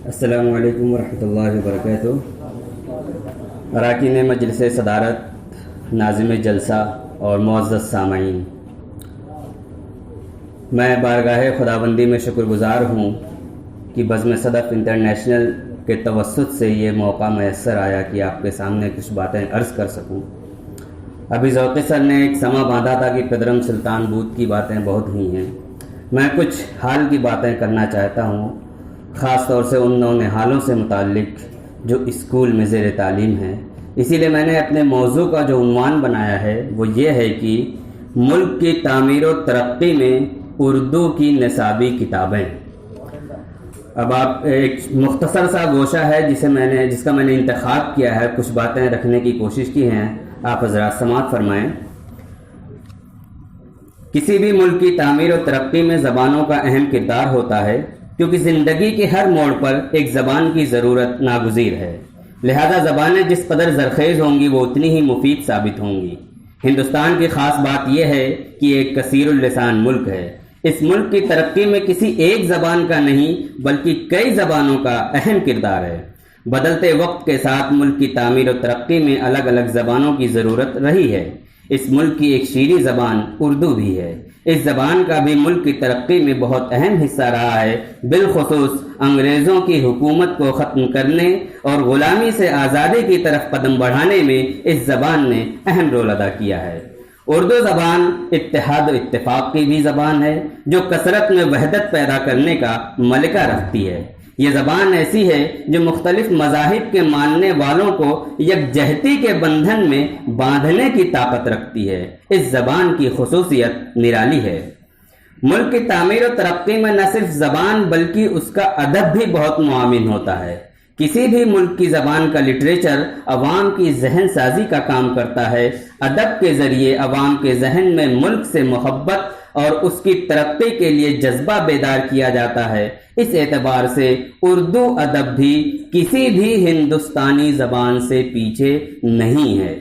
السلام علیکم ورحمۃ اللہ وبرکاتہ۔ اراکین مجلس صدارت، ناظم جلسہ اور معزز سامعین، میں بارگاہ خداوندی میں شکر گزار ہوں کہ بزم صدف انٹرنیشنل کے توسط سے یہ موقع میسر آیا کہ آپ کے سامنے کچھ باتیں عرض کر سکوں۔ ابھی ذوقی سر نے ایک سما باندھا تھا کہ قدرم سلطان بود کی باتیں بہت ہوئی ہیں، میں کچھ حال کی باتیں کرنا چاہتا ہوں، خاص طور سے ان نونہالوں سے متعلق جو اسکول میں زیر تعلیم ہیں۔ اسی لیے میں نے اپنے موضوع کا جو عنوان بنایا ہے وہ یہ ہے کہ ملک کی تعمیر و ترقی میں اردو کی نصابی کتابیں۔ اب آپ ایک مختصر سا گوشہ ہے جس کا میں نے انتخاب کیا ہے، کچھ باتیں رکھنے کی کوشش کی ہیں، آپ حضرات سماعت فرمائیں۔ کسی بھی ملک کی تعمیر و ترقی میں زبانوں کا اہم کردار ہوتا ہے، کیونکہ زندگی کے ہر موڑ پر ایک زبان کی ضرورت ناگزیر ہے، لہذا زبانیں جس قدر زرخیز ہوں گی وہ اتنی ہی مفید ثابت ہوں گی۔ ہندوستان کی خاص بات یہ ہے کہ ایک کثیر اللسان ملک ہے۔ اس ملک کی ترقی میں کسی ایک زبان کا نہیں بلکہ کئی زبانوں کا اہم کردار ہے۔ بدلتے وقت کے ساتھ ملک کی تعمیر و ترقی میں الگ الگ زبانوں کی ضرورت رہی ہے۔ اس ملک کی ایک شیریں زبان اردو بھی ہے۔ اس زبان کا بھی ملک کی ترقی میں بہت اہم حصہ رہا ہے، بالخصوص انگریزوں کی حکومت کو ختم کرنے اور غلامی سے آزادی کی طرف قدم بڑھانے میں اس زبان نے اہم رول ادا کیا ہے۔ اردو زبان اتحاد و اتفاق کی بھی زبان ہے، جو کثرت میں وحدت پیدا کرنے کا ملکہ رکھتی ہے۔ یہ زبان ایسی ہے جو مختلف مذاہب کے ماننے والوں کو یکجہتی کے بندھن میں باندھنے کی طاقت رکھتی ہے۔ اس زبان کی خصوصیت نرالی ہے۔ ملک کی تعمیر و ترقی میں نہ صرف زبان بلکہ اس کا ادب بھی بہت معاون ہوتا ہے۔ کسی بھی ملک کی زبان کا لٹریچر عوام کی ذہن سازی کا کام کرتا ہے۔ ادب کے ذریعے عوام کے ذہن میں ملک سے محبت اور اس کی ترقی کے لیے جذبہ بیدار کیا جاتا ہے۔ اس اعتبار سے اردو ادب بھی کسی بھی ہندوستانی زبان سے پیچھے نہیں ہے۔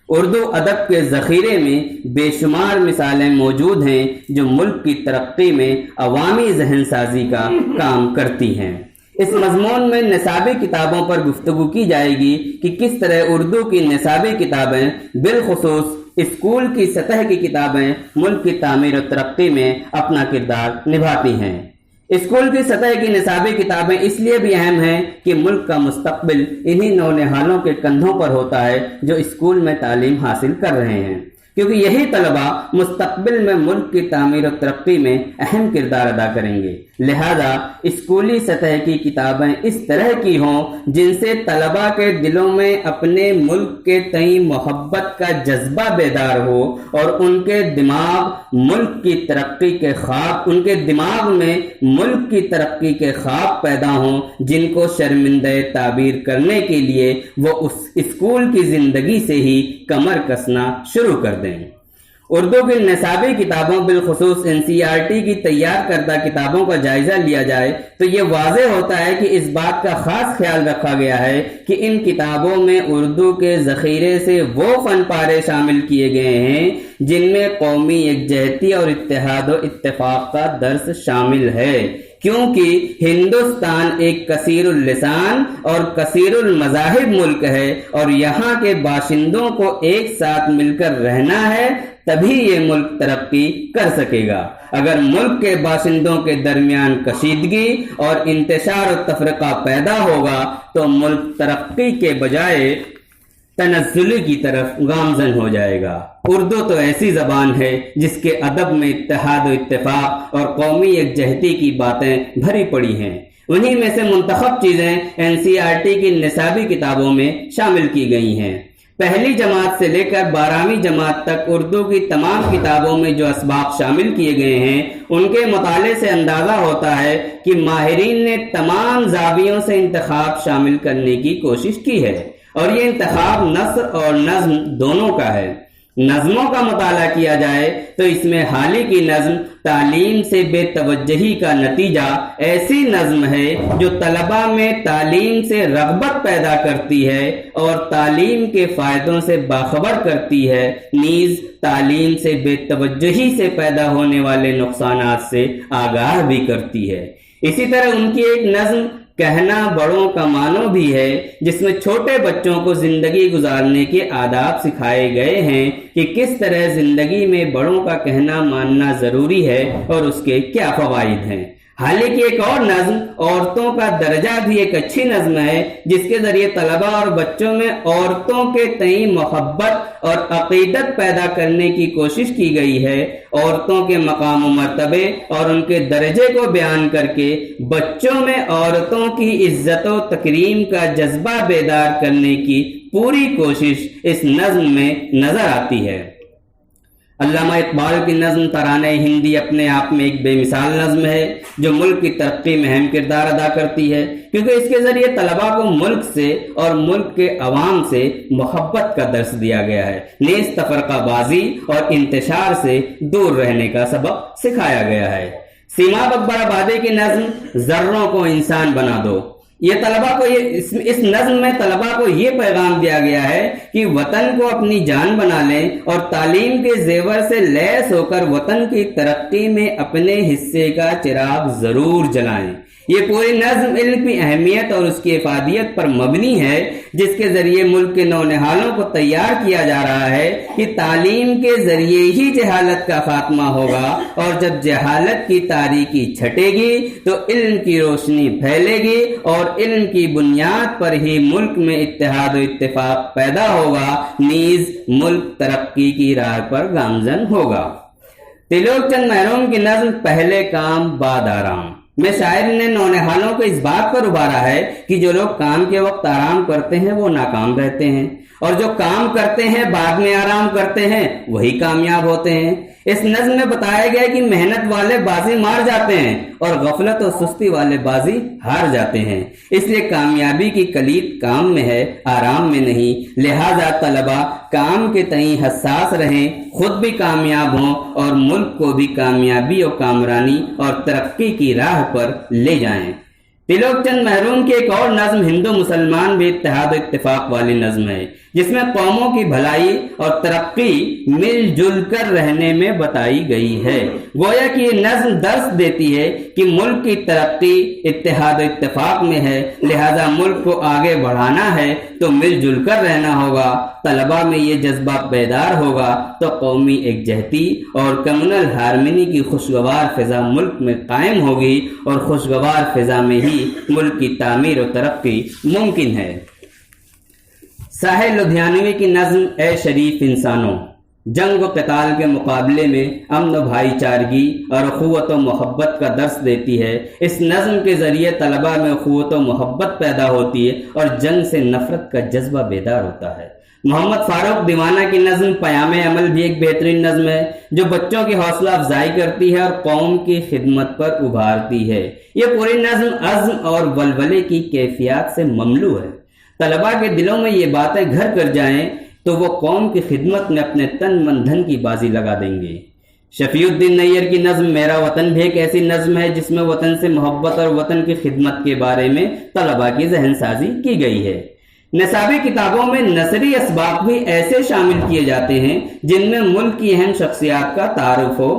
اردو ادب کے ذخیرے میں بے شمار مثالیں موجود ہیں جو ملک کی ترقی میں عوامی ذہن سازی کا کام کرتی ہیں۔ اس مضمون میں نصابی کتابوں پر گفتگو کی جائے گی کہ کس طرح اردو کی نصابی کتابیں، بالخصوص اسکول کی سطح کی کتابیں، ملک کی تعمیر و ترقی میں اپنا کردار نبھاتی ہیں۔ اسکول کی سطح کی نصابی کتابیں اس لیے بھی اہم ہیں کہ ملک کا مستقبل انہی نونہالوں کے کندھوں پر ہوتا ہے جو اسکول میں تعلیم حاصل کر رہے ہیں، کیونکہ یہی طلبہ مستقبل میں ملک کی تعمیر و ترقی میں اہم کردار ادا کریں گے۔ لہذا اسکولی سطح کی کتابیں اس طرح کی ہوں جن سے طلبہ کے دلوں میں اپنے ملک کے تئیں محبت کا جذبہ بیدار ہو اور ان کے دماغ میں ملک کی ترقی کے خواب پیدا ہوں، جن کو شرمندہ تعبیر کرنے کے لیے وہ اس اسکول کی زندگی سے ہی کمر کسنا شروع کر دیں۔ اردو کی نصابی کتابوں، بالخصوص NCERT کی تیار کردہ کتابوں کا جائزہ لیا جائے تو یہ واضح ہوتا ہے کہ اس بات کا خاص خیال رکھا گیا ہے کہ ان کتابوں میں اردو کے ذخیرے سے وہ فن پارے شامل کیے گئے ہیں جن میں قومی یکجہتی اور اتحاد و اتفاق کا درس شامل ہے، کیونکہ ہندوستان ایک کثیر اللسان اور کثیر المذاہب ملک ہے اور یہاں کے باشندوں کو ایک ساتھ مل کر رہنا ہے، تبھی یہ ملک ترقی کر سکے گا۔ اگر ملک کے باشندوں کے درمیان کشیدگی اور انتشار و تفرقہ پیدا ہوگا تو ملک ترقی کے بجائے تنزلی کی طرف گامزن ہو جائے گا۔ اردو تو ایسی زبان ہے جس کے ادب میں اتحاد و اتفاق اور قومی یکجہتی کی باتیں بھری پڑی ہیں۔ انہی میں سے منتخب چیزیں NCERT کی نصابی کتابوں میں شامل کی گئی ہیں۔ پہلی جماعت سے لے کر 12ویں جماعت تک اردو کی تمام کتابوں میں جو اسباق شامل کیے گئے ہیں ان کے مطالعے سے اندازہ ہوتا ہے کہ ماہرین نے تمام زاویوں سے انتخاب شامل کرنے کی کوشش کی ہے، اور یہ انتخاب نثر اور نظم دونوں کا ہے۔ نظموں کا مطالعہ کیا جائے تو اس میں حالی کی نظم تعلیم سے بے توجہی کا نتیجہ ایسی نظم ہے جو طلبہ میں تعلیم سے رغبت پیدا کرتی ہے اور تعلیم کے فائدوں سے باخبر کرتی ہے، نیز تعلیم سے بے توجہی سے پیدا ہونے والے نقصانات سے آگاہ بھی کرتی ہے۔ اسی طرح ان کی ایک نظم کہنا بڑوں کا مانو بھی ہے، جس میں چھوٹے بچوں کو زندگی گزارنے کے آداب سکھائے گئے ہیں کہ کس طرح زندگی میں بڑوں کا کہنا ماننا ضروری ہے اور اس کے کیا فوائد ہیں۔ حالانکہ ایک اور نظم عورتوں کا درجہ بھی ایک اچھی نظم ہے، جس کے ذریعے طلبہ اور بچوں میں عورتوں کے تئیں محبت اور عقیدت پیدا کرنے کی کوشش کی گئی ہے۔ عورتوں کے مقام و مرتبے اور ان کے درجے کو بیان کر کے بچوں میں عورتوں کی عزت و تکریم کا جذبہ بیدار کرنے کی پوری کوشش اس نظم میں نظر آتی ہے۔ علامہ اقبال کی نظم ترانہ ہندی اپنے آپ میں ایک بے مثال نظم ہے، جو ملک کی ترقی میں اہم کردار ادا کرتی ہے، کیونکہ اس کے ذریعے طلباء کو ملک سے اور ملک کے عوام سے محبت کا درس دیا گیا ہے، نیز تفرقہ بازی اور انتشار سے دور رہنے کا سبق سکھایا گیا ہے۔ سیماب اکبر آبادی کی نظم ذروں کو انسان بنا دو، یہ طلباء کو اس نظم میں طلباء کو یہ پیغام دیا گیا ہے کہ وطن کو اپنی جان بنا لیں اور تعلیم کے زیور سے لیس ہو کر وطن کی ترقی میں اپنے حصے کا چراغ ضرور جلائیں۔ یہ پوری نظم علم کی اہمیت اور اس کی افادیت پر مبنی ہے، جس کے ذریعے ملک کے نونہالوں کو تیار کیا جا رہا ہے کہ تعلیم کے ذریعے ہی جہالت کا خاتمہ ہوگا، اور جب جہالت کی تاریکی چھٹے گی تو علم کی روشنی پھیلے گی، اور علم کی بنیاد پر ہی ملک میں اتحاد و اتفاق پیدا ہوگا، نیز ملک ترقی کی راہ پر گامزن ہوگا۔ تریلوک چند محروم کی نظم پہلے کام بعد آرام میں شاعر نے نونہالوں کو اس بات پر ابھارا ہے کہ جو لوگ کام کے وقت آرام کرتے ہیں وہ ناکام رہتے ہیں، اور جو کام کرتے ہیں بعد میں آرام کرتے ہیں وہی کامیاب ہوتے ہیں۔ اس نظم میں بتایا گیا کہ محنت والے بازی مار جاتے ہیں اور غفلت اور سستی والے بازی ہار جاتے ہیں، اس لیے کامیابی کی کلید کام میں ہے، آرام میں نہیں۔ لہذا طلبہ کام کے تئیں حساس رہیں، خود بھی کامیاب ہوں اور ملک کو بھی کامیابی اور کامرانی اور ترقی کی راہ پر لے جائیں۔ تریلوک چند محروم کی ایک اور نظم ہندو مسلمان بھی اتحاد و اتفاق والی نظم ہے، جس میں قوموں کی بھلائی اور ترقی مل جل کر رہنے میں بتائی گئی ہے۔ گویا کہ یہ نظم درس دیتی ہے کہ ملک کی ترقی اتحاد و اتفاق میں ہے، لہذا ملک کو آگے بڑھانا ہے تو مل جل کر رہنا ہوگا۔ طلباء میں یہ جذبہ بیدار ہوگا تو قومی یکجہتی اور کمیونل ہارمنی کی خوشگوار فضا ملک میں قائم ہوگی، اور خوشگوار فضا میں ہی ملک کی تعمیر و ترقی ممکن ہے۔ ساحل لدھیانوی کی نظم اے شریف انسانوں جنگ و قتال کے مقابلے میں امن و بھائی چارگی اور اخوت و محبت کا درس دیتی ہے۔ اس نظم کے ذریعے طلباء میں اخوت و محبت پیدا ہوتی ہے اور جنگ سے نفرت کا جذبہ بیدار ہوتا ہے۔ محمد فاروق دیوانہ کی نظم پیام عمل بھی ایک بہترین نظم ہے، جو بچوں کی حوصلہ افزائی کرتی ہے اور قوم کی خدمت پر ابھارتی ہے۔ یہ پوری نظم عزم اور ولولے کی کیفیات سے مملو ہے۔ طلباء کے دلوں میں یہ باتیں گھر کر جائیں تو وہ قوم کی خدمت میں اپنے تن من دھن کی بازی لگا دیں گے۔ شفیع الدین نیر کی نظم میرا وطن بھی ایک ایسی نظم ہے جس میں وطن سے محبت اور وطن کی خدمت کے بارے میں طلباء کی ذہن سازی کی گئی ہے۔ نصابی کتابوں میں نثری اسباق بھی ایسے شامل کیے جاتے ہیں جن میں ملک کی اہم شخصیات کا تعارف ہو،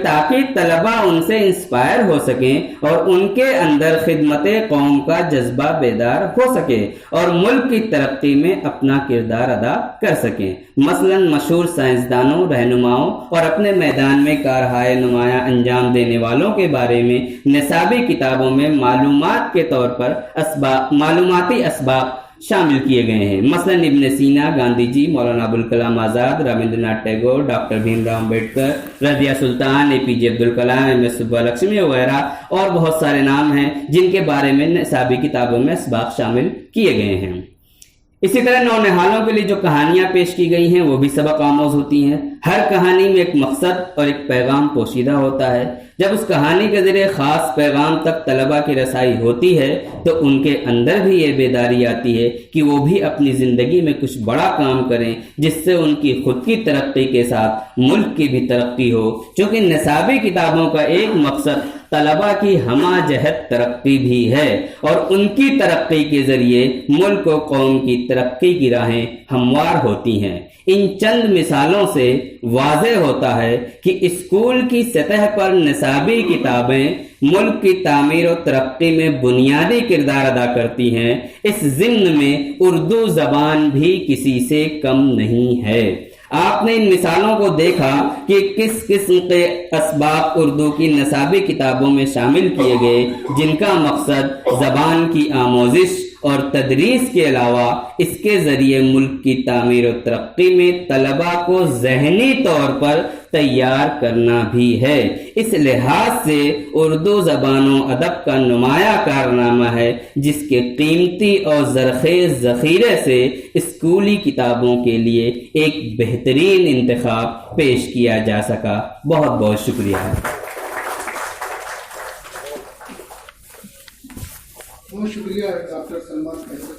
تاکہ طلباء ان سے انسپائر ہو سکیں اور ان کے اندر خدمت قوم کا جذبہ بیدار ہو سکے اور ملک کی ترقی میں اپنا کردار ادا کر سکیں۔ مثلا مشہور سائنسدانوں، رہنماؤں اور اپنے میدان میں کارہائے نمایاں انجام دینے والوں کے بارے میں نصابی کتابوں میں معلومات کے طور پر معلوماتی اسباق شامل کیے گئے ہیں۔ مثلا ابن سینا، گاندھی جی، مولانا ابوالکلام آزاد، رابندر ناتھ ٹیگور، ڈاکٹر بھیم راؤ امبیڈکر، رضیہ سلطان، اے پی جے عبدالکلام، ایم ایس سبھالکشمی وغیرہ اور بہت سارے نام ہیں جن کے بارے میں نصابی کتابوں میں اسباق شامل کیے گئے ہیں۔ اسی طرح نونہالوں کے لیے جو کہانیاں پیش کی گئی ہیں وہ بھی سبق آموز ہوتی ہیں۔ ہر کہانی میں ایک مقصد اور ایک پیغام پوشیدہ ہوتا ہے۔ جب اس کہانی کے ذریعے خاص پیغام تک طلباء کی رسائی ہوتی ہے تو ان کے اندر بھی یہ بیداری آتی ہے کہ وہ بھی اپنی زندگی میں کچھ بڑا کام کریں جس سے ان کی خود کی ترقی کے ساتھ ملک کی بھی ترقی ہو، چونکہ نصابی کتابوں کا ایک مقصد طلباء کی ہمہ جہت ترقی بھی ہے، اور ان کی ترقی کے ذریعے ملک و قوم کی ترقی کی راہیں ہموار ہوتی ہیں۔ ان چند مثالوں سے واضح ہوتا ہے کہ اسکول کی سطح پر نصابی کتابیں ملک کی تعمیر و ترقی میں بنیادی کردار ادا کرتی ہیں، اس ضمن میں اردو زبان بھی کسی سے کم نہیں ہے۔ آپ نے ان مثالوں کو دیکھا کہ کس قسم کے اسباق اردو کی نصابی کتابوں میں شامل کیے گئے، جن کا مقصد زبان کی آموزش اور تدریس کے علاوہ اس کے ذریعے ملک کی تعمیر و ترقی میں طلباء کو ذہنی طور پر تیار کرنا بھی ہے۔ اس لحاظ سے اردو زبان و ادب کا نمایاں کارنامہ ہے، جس کے قیمتی اور زرخیز ذخیرے سے اسکولی کتابوں کے لیے ایک بہترین انتخاب پیش کیا جا سکا۔ بہت بہت شکریہ۔ بہت شکریہ ڈاکٹر سلمان۔